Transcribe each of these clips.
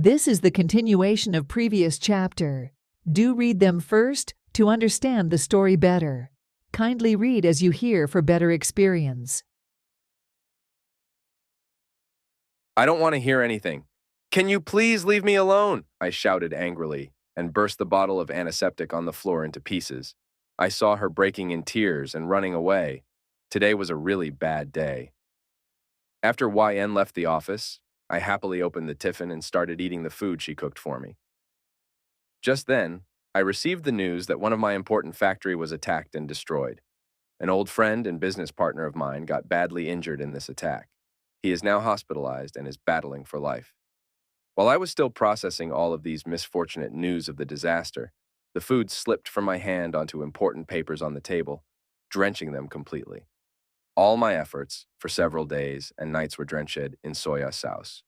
This is the continuation of previous chapter. Do read them first to understand the story better. Kindly read as you hear for better experience. I don't want to hear anything. Can you please leave me alone? I shouted angrily and burst the bottle of antiseptic on the floor into pieces. I saw her breaking in tears and running away. Today was a really bad day. After YN left the office, I happily opened the tiffin and started eating the food she cooked for me. Just then, I received the news that one of my important factory was attacked and destroyed. An old friend and business partner of mine got badly injured in this attack. He is now hospitalized and is battling for life. While I was still processing all of these misfortunate news of the disaster, the food slipped from my hand onto important papers on the table, drenching them completely. All my efforts for several days and nights were drenched in soya sauce.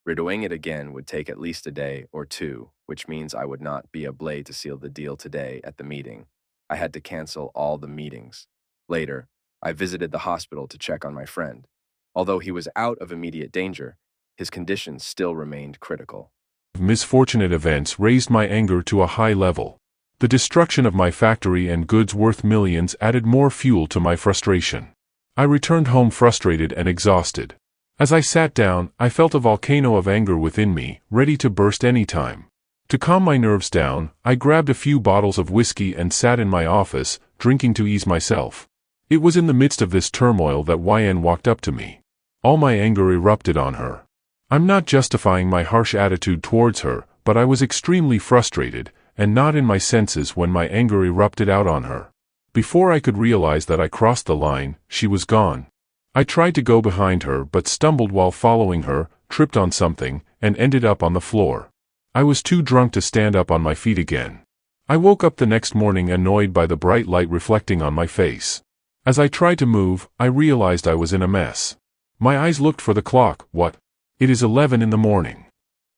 Redoing it again would take at least a day or two, which means I would not be able to seal the deal today at the meeting. I had to cancel all the meetings. Later, I visited the hospital to check on my friend. Although he was out of immediate danger, his condition still remained critical. Misfortunate events raised my anger to a high level. The destruction of my factory and goods worth millions added more fuel to my frustration. I returned home frustrated and exhausted. As I sat down, I felt a volcano of anger within me, ready to burst any time. To calm my nerves down, I grabbed a few bottles of whiskey and sat in my office, drinking to ease myself. It was in the midst of this turmoil that YN walked up to me. All my anger erupted on her. I'm not justifying my harsh attitude towards her, but I was extremely frustrated, and not in my senses when my anger erupted out on her. Before I could realize that I crossed the line, she was gone. I tried to go behind her but stumbled while following her, tripped on something, and ended up on the floor. I was too drunk to stand up on my feet again. I woke up the next morning annoyed by the bright light reflecting on my face. As I tried to move, I realized I was in a mess. My eyes looked for the clock. What? It is 11 in the morning.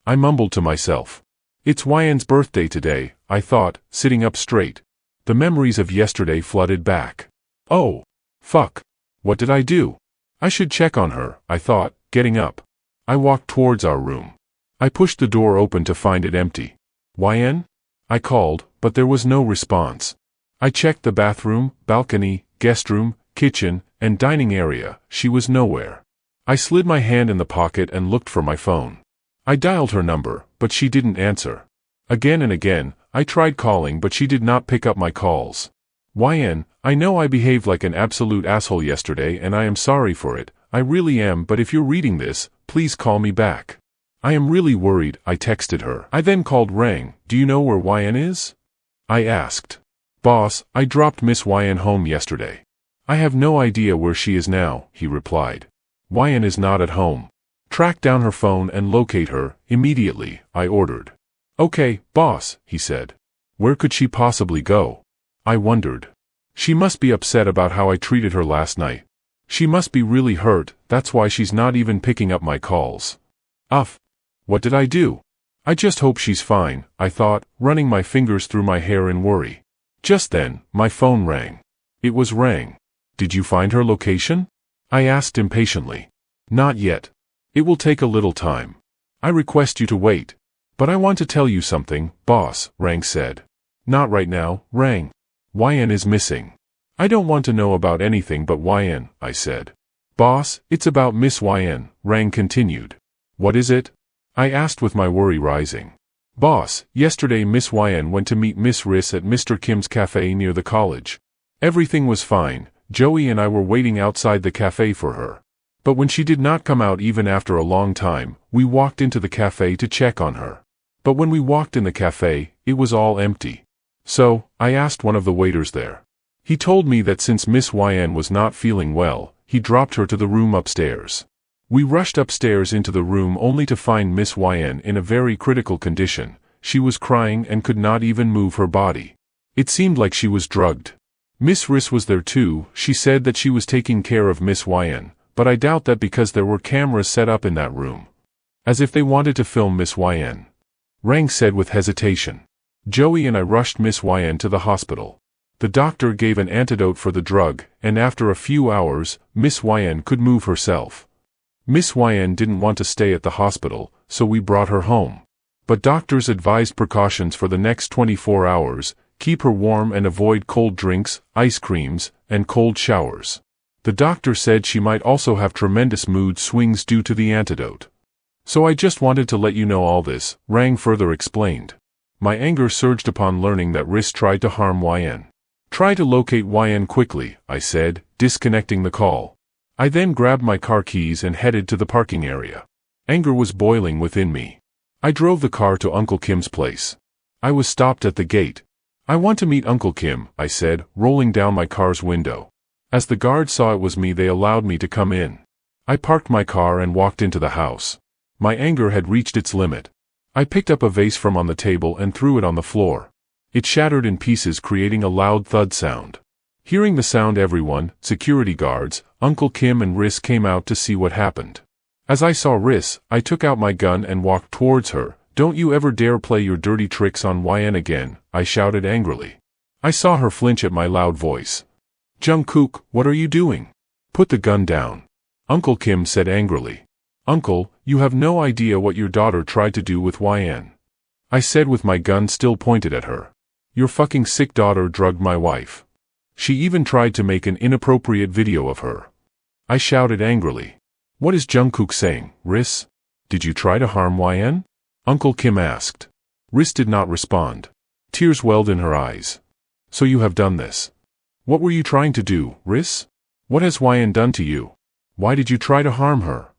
I mumbled to myself. It's YN's birthday today, I thought, sitting up straight. The memories of yesterday flooded back. Oh, fuck. What did I do? I should check on her, I thought, getting up. I walked towards our room. I pushed the door open to find it empty. YN? I called, but there was no response. I checked the bathroom, balcony, guest room, kitchen, and dining area. She was nowhere. I slid my hand in the pocket and looked for my phone. I dialed her number, but she didn't answer. Again and again, I tried calling but she did not pick up my calls. YN, I know I behaved like an absolute asshole yesterday and I am sorry for it, I really am, but if you're reading this, please call me back. I am really worried, I texted her. I then called Rang. Do you know where YN is? I asked. Boss, I dropped Miss YN home yesterday. I have no idea where she is now, he replied. YN is not at home. Track down her phone and locate her, immediately, I ordered. Okay, boss, he said. Where could she possibly go? I wondered. She must be upset about how I treated her last night. She must be really hurt, that's why she's not even picking up my calls. What did I do? I just hope she's fine, I thought, running my fingers through my hair in worry. Just then, my phone rang. It was Rang. Did you find her location? I asked impatiently. Not yet. It will take a little time. I request you to wait. But I want to tell you something, boss, Rang said. Not right now, Rang. YN is missing. I don't want to know about anything but YN, I said. Boss, it's about Miss YN, Rang continued. What is it? I asked with my worry rising. Boss, yesterday Miss YN went to meet Miss Riss at Mr. Kim's cafe near the college. Everything was fine. Joey and I were waiting outside the cafe for her. But when she did not come out even after a long time, we walked into the cafe to check on her. But when we walked in the cafe, it was all empty. So, I asked one of the waiters there. He told me that since Miss YN was not feeling well, he dropped her to the room upstairs. We rushed upstairs into the room only to find Miss YN in a very critical condition. She was crying and could not even move her body. It seemed like she was drugged. Miss Riss was there too. She said that she was taking care of Miss YN, but I doubt that because there were cameras set up in that room. As if they wanted to film Miss YN. Rang said with hesitation. Joey and I rushed Miss YN to the hospital. The doctor gave an antidote for the drug, and after a few hours, Miss YN could move herself. Miss YN didn't want to stay at the hospital, so we brought her home. but doctors advised precautions for the next 24 hours, keep her warm and avoid cold drinks, ice creams, and cold showers. The doctor said she might also have tremendous mood swings due to the antidote. So I just wanted to let you know all this, Rang further explained. My anger surged upon learning that Ris tried to harm YN. Try to locate YN quickly, I said, disconnecting the call. I then grabbed my car keys and headed to the parking area. Anger was boiling within me. I drove the car to Uncle Kim's place. I was stopped at the gate. I want to meet Uncle Kim, I said, rolling down my car's window. As the guards saw it was me, they allowed me to come in. I parked my car and walked into the house. My anger had reached its limit. I picked up a vase from on the table and threw it on the floor. It shattered in pieces, creating a loud thud sound. Hearing the sound, everyone, security guards, Uncle Kim and Ris came out to see what happened. As I saw Ris, I took out my gun and walked towards her. Don't you ever dare play your dirty tricks on YN again, I shouted angrily. I saw her flinch at my loud voice. Jungkook, what are you doing? Put the gun down. Uncle Kim said angrily. Uncle, you have no idea what your daughter tried to do with YN. I said with my gun still pointed at her. Your fucking sick daughter drugged my wife. She even tried to make an inappropriate video of her. I shouted angrily. What is Jungkook saying, Ris? Did you try to harm YN? Uncle Kim asked. Ris did not respond. Tears welled in her eyes. So you have done this. What were you trying to do, Ris? What has YN done to you? Why did you try to harm her?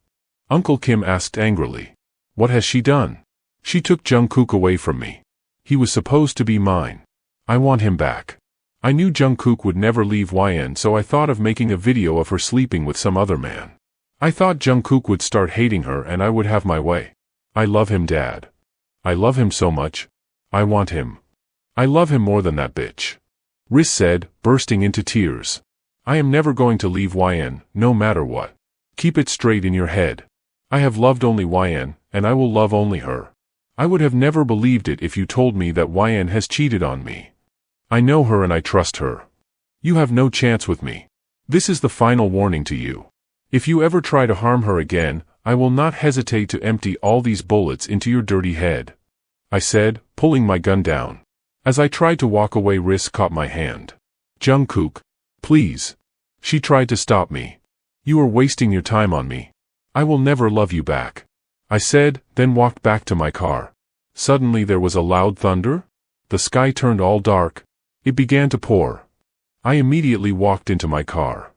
Uncle Kim asked angrily. What has she done? She took Jungkook away from me. He was supposed to be mine. I want him back. I knew Jungkook would never leave YN, so I thought of making a video of her sleeping with some other man. I thought Jungkook would start hating her and I would have my way. I love him, Dad. I love him so much. I want him. I love him more than that bitch. Ris said, bursting into tears. I am never going to leave YN, no matter what. Keep it straight in your head. I have loved only YN, and I will love only her. I would have never believed it if you told me that YN has cheated on me. I know her and I trust her. You have no chance with me. This is the final warning to you. If you ever try to harm her again, I will not hesitate to empty all these bullets into your dirty head. I said, pulling my gun down. As I tried to walk away, Ris caught my hand. Jungkook, please. She tried to stop me. You are wasting your time on me. I will never love you back. I said, then walked back to my car. Suddenly there was a loud thunder. The sky turned all dark. It began to pour. I immediately walked into my car.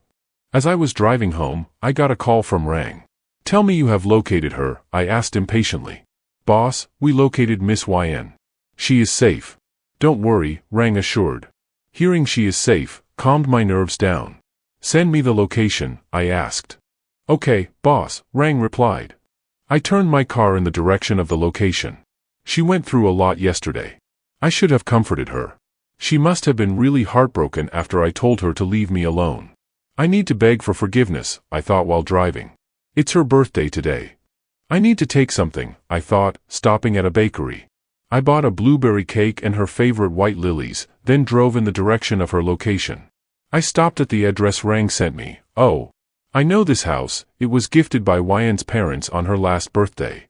As I was driving home, I got a call from Rang. Tell me you have located her, I asked impatiently. Boss, we located Miss YN. She is safe. Don't worry, Rang assured. Hearing she is safe calmed my nerves down. Send me the location, I asked. Okay, boss, Rang replied. I turned my car in the direction of the location. She went through a lot yesterday. I should have comforted her. She must have been really heartbroken after I told her to leave me alone. I need to beg for forgiveness, I thought while driving. It's her birthday today. I need to take something, I thought, stopping at a bakery. I bought a blueberry cake and her favorite white lilies, then drove in the direction of her location. I stopped at the address Rang sent me. Oh, I know this house. It was gifted by YN's parents on her last birthday.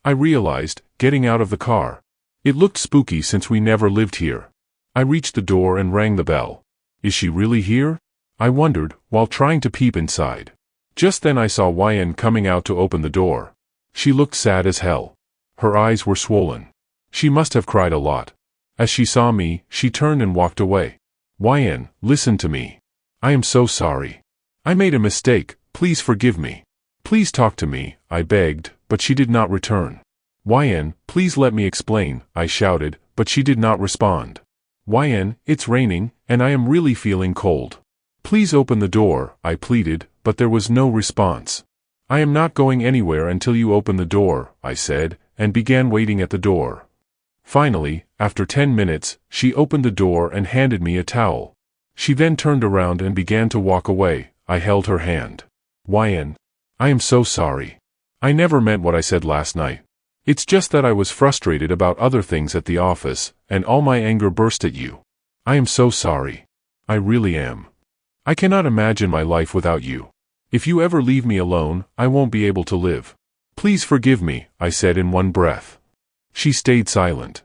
I realized, getting out of the car. It looked spooky since we never lived here. I reached the door and rang the bell. Is she really here? I wondered, while trying to peep inside. Just then I saw YN coming out to open the door. She looked sad as hell. Her eyes were swollen. She must have cried a lot. As she saw me, she turned and walked away. YN, listen to me. I am so sorry. I made a mistake, please forgive me. Please talk to me, I begged, but she did not return. YN, please let me explain, I shouted, but she did not respond. YN, it's raining, and I am really feeling cold. Please open the door, I pleaded, but there was no response. I am not going anywhere until you open the door, I said, and began waiting at the door. Finally, after 10 minutes, she opened the door and handed me a towel. She then turned around and began to walk away. I held her hand. YN, I am so sorry. I never meant what I said last night. It's just that I was frustrated about other things at the office, and all my anger burst at you. I am so sorry. I really am. I cannot imagine my life without you. If you ever leave me alone, I won't be able to live. Please forgive me, I said in one breath. She stayed silent.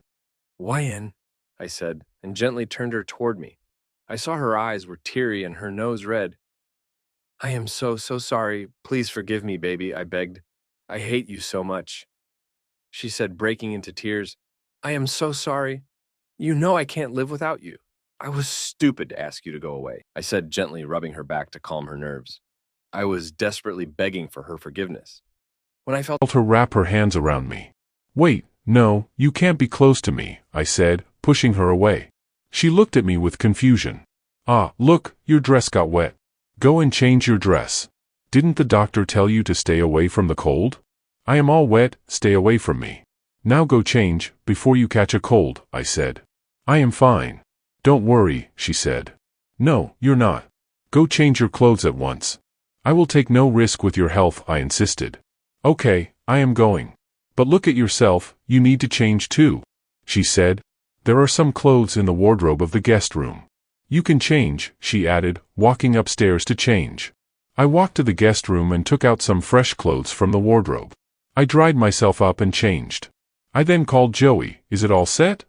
Yen, I said, and gently turned her toward me. I saw her eyes were teary and her nose red. I am so sorry. Please forgive me, baby, I begged. I hate you so much. She said, breaking into tears, I am so sorry. You know I can't live without you. I was stupid to ask you to go away, I said, gently rubbing her back to calm her nerves. I was desperately begging for her forgiveness. When I felt Her wrap her hands around me. Wait, no, you can't be close to me, I said, pushing her away. She looked at me with confusion. Ah, look, your dress got wet. Go and change your dress. Didn't the doctor tell you to stay away from the cold? I am all wet, stay away from me. Now go change, before you catch a cold, I said. I am fine. Don't worry, she said. No, you're not. Go change your clothes at once. I will take no risk with your health, I insisted. Okay, I am going. But look at yourself, you need to change too, she said. There are some clothes in the wardrobe of the guest room. You can change, she added, walking upstairs to change. I walked to the guest room and took out some fresh clothes from the wardrobe. I dried myself up and changed. I then called Joey. Is it all set?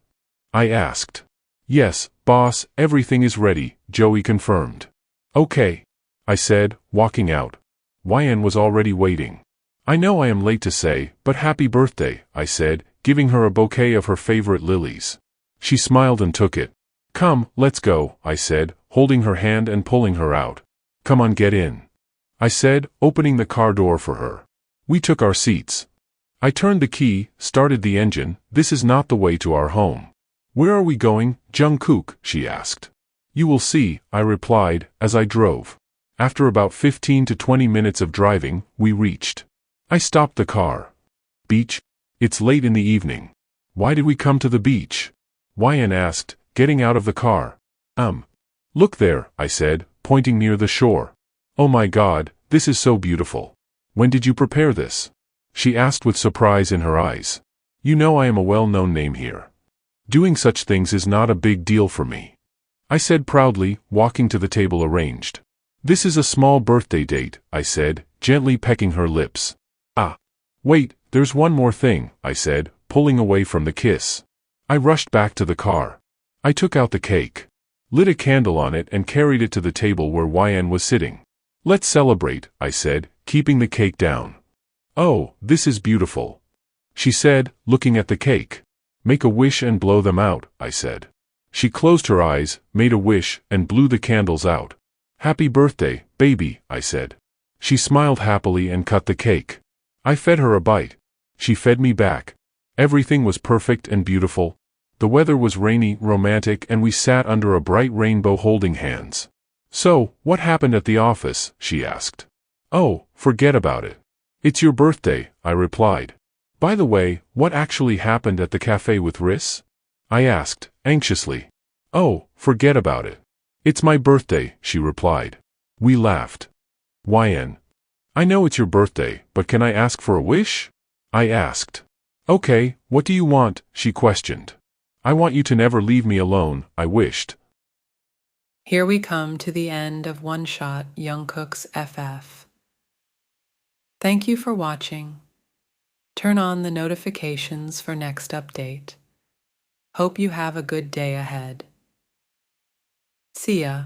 I asked. Yes, boss, everything is ready, Joey confirmed. Okay, I said, walking out. Yen was already waiting. I know I am late to say, but happy birthday, I said, giving her a bouquet of her favorite lilies. She smiled and took it. Come, let's go, I said, holding her hand and pulling her out. Come on, get in, I said, opening the car door for her. We took our seats. I turned the key, started the engine. This is not the way to our home. Where are we going, Jungkook? She asked. You will see, I replied, as I drove. After about 15 to 20 minutes of driving, we reached. I stopped the car. Beach? It's late in the evening. Why did we come to the beach? Yen asked, getting out of the car. Look there, I said, pointing near the shore. Oh my God, this is so beautiful. When did you prepare this? She asked with surprise in her eyes. You know I am a well-known name here. Doing such things is not a big deal for me, I said proudly, walking to the table arranged. This is a small birthday date, I said, gently pecking her lips. Ah. Wait, there's one more thing, I said, pulling away from the kiss. I rushed back to the car. I took out the cake, lit a candle on it and carried it to the table where Yen was sitting. Let's celebrate, I said, keeping the cake down. Oh, this is beautiful, she said, looking at the cake. Make a wish and blow them out, I said. She closed her eyes, made a wish, and blew the candles out. Happy birthday, baby, I said. She smiled happily and cut the cake. I fed her a bite. She fed me back. Everything was perfect and beautiful. The weather was rainy, romantic, and we sat under a bright rainbow holding hands. So, what happened at the office? She asked. Oh, forget about it. It's your birthday, I replied. By the way, what actually happened at the cafe with Riss? I asked, anxiously. Oh, forget about it. It's my birthday, she replied. We laughed. Yen. I know it's your birthday, but can I ask for a wish? I asked. Okay, what do you want? She questioned. I want you to never leave me alone, I wished. Here we come to the end of One Shot Jungkook's FF. Thank you for watching. Turn on the notifications for next update. Hope you have a good day ahead. See ya.